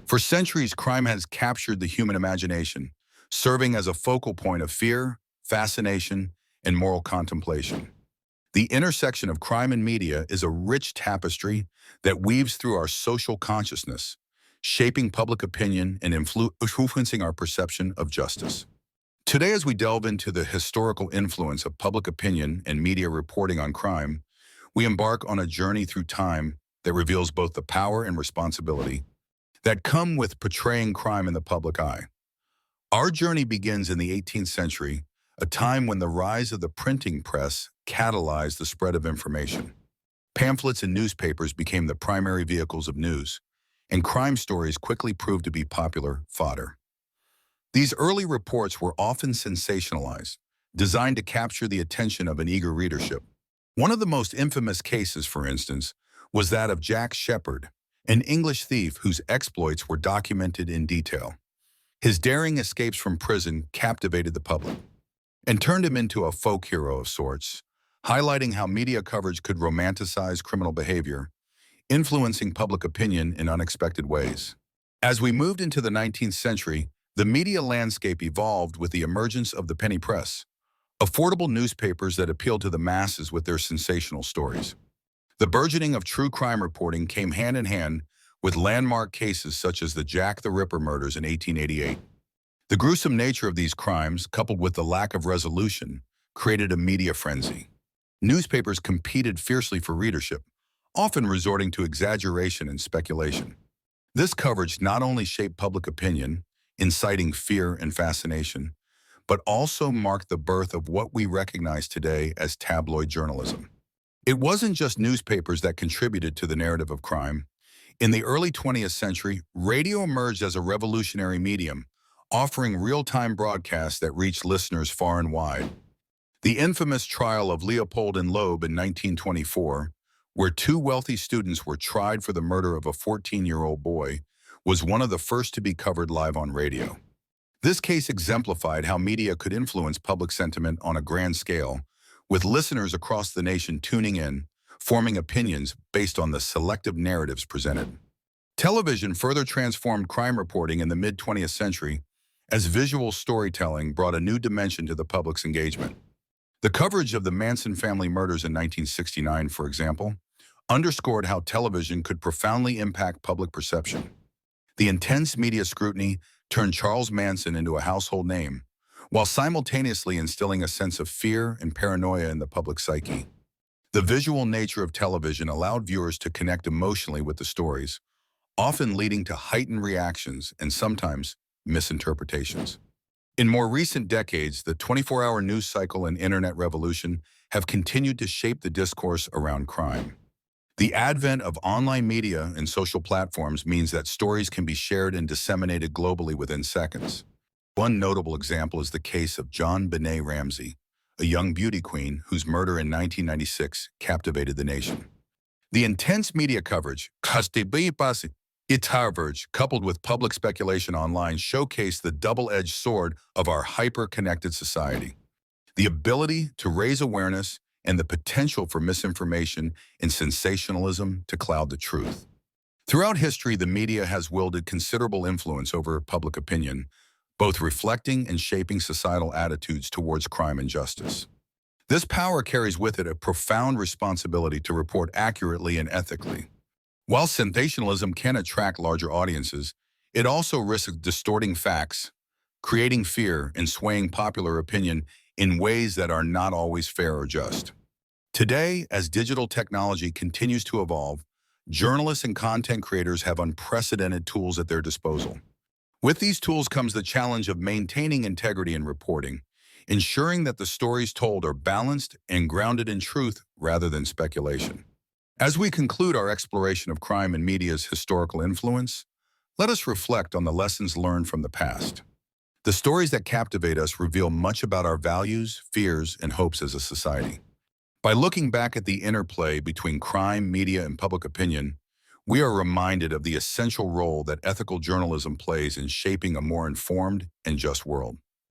For centuries, crime has captured the human imagination, serving as a focal point of fear, fascination, and moral contemplation. The intersection of crime and media is a rich tapestry that weaves through our social consciousness, shaping public opinion and influencing our perception of justice. Today, as we delve into the historical influence of public opinion and media reporting on crime, we embark on a journey through time that reveals both the power and responsibility that come with portraying crime in the public eye. Our journey begins in the 18th century, a time when the rise of the printing press catalyzed the spread of information. Pamphlets and newspapers became the primary vehicles of news, and crime stories quickly proved to be popular fodder. These early reports were often sensationalized, designed to capture the attention of an eager readership. One of the most infamous cases, for instance, was that of Jack Sheppard, an English thief whose exploits were documented in detail. His daring escapes from prison captivated the public and turned him into a folk hero of sorts, highlighting how media coverage could romanticize criminal behavior, influencing public opinion in unexpected ways. As we moved into the 19th century, the media landscape evolved with the emergence of the penny press, affordable newspapers that appealed to the masses with their sensational stories. The burgeoning of true crime reporting came hand in hand with landmark cases such as the Jack the Ripper murders in 1888. The gruesome nature of these crimes, coupled with the lack of resolution, created a media frenzy. Newspapers competed fiercely for readership, often resorting to exaggeration and speculation. This coverage not only shaped public opinion, inciting fear and fascination, but also marked the birth of what we recognize today as tabloid journalism. It wasn't just newspapers that contributed to the narrative of crime. In the early 20th century, radio emerged as a revolutionary medium, offering real-time broadcasts that reached listeners far and wide. The infamous trial of Leopold and Loeb in 1924, where two wealthy students were tried for the murder of a 14-year-old boy, was one of the first to be covered live on radio. This case exemplified how media could influence public sentiment on a grand scale, with listeners across the nation tuning in, forming opinions based on the selective narratives presented. Television further transformed crime reporting in the mid-20th century as visual storytelling brought a new dimension to the public's engagement. The coverage of the Manson family murders in 1969, for example, underscored how television could profoundly impact public perception. The intense media scrutiny turned Charles Manson into a household name, while simultaneously instilling a sense of fear and paranoia in the public psyche. The visual nature of television allowed viewers to connect emotionally with the stories, often leading to heightened reactions and sometimes misinterpretations. In more recent decades, the 24-hour news cycle and internet revolution have continued to shape the discourse around crime. The advent of online media and social platforms means that stories can be shared and disseminated globally within seconds. One notable example is the case of JonBenét Ramsey, a young beauty queen whose murder in 1996 captivated the nation. The intense media coverage, coupled with public speculation online, showcased the double-edged sword of our hyper-connected society. The ability to raise awareness and the potential for misinformation and sensationalism to cloud the truth. Throughout history, the media has wielded considerable influence over public opinion, both reflecting and shaping societal attitudes towards crime and justice. This power carries with it a profound responsibility to report accurately and ethically. While sensationalism can attract larger audiences, it also risks distorting facts, creating fear, and swaying popular opinion in ways that are not always fair or just. Today, as digital technology continues to evolve, journalists and content creators have unprecedented tools at their disposal. With these tools comes the challenge of maintaining integrity in reporting, ensuring that the stories told are balanced and grounded in truth rather than speculation. As we conclude our exploration of crime and media's historical influence, let us reflect on the lessons learned from the past. The stories that captivate us reveal much about our values, fears, and hopes as a society. By looking back at the interplay between crime, media, and public opinion, we are reminded of the essential role that ethical journalism plays in shaping a more informed and just world.